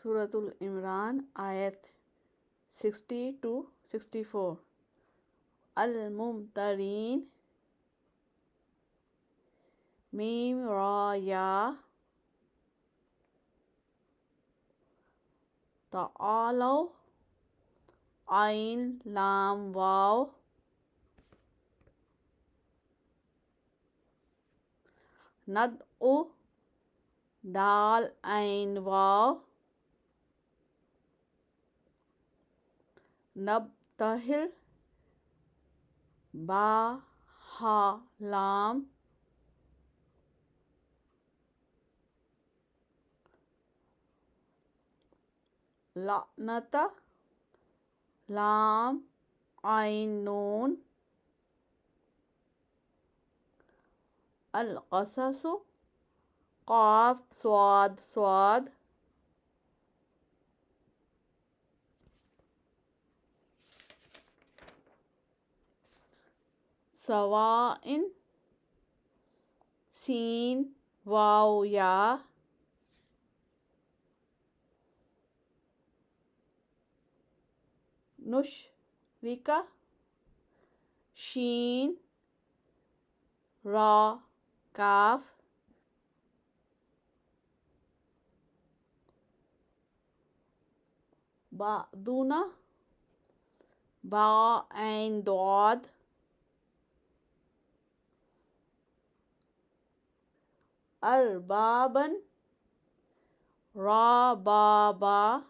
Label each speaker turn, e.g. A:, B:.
A: سورة العمران آیت 60 to 64. الممترین میم را یا تعالو عین لام واو ندعو دال عین واو نبتہل با ہا لام لعنت لام عین نون القصص قاف صاد صاد سواء سین واو یا نشرکہ شین را کاف بعدنا با عین ضاد اربابا را با با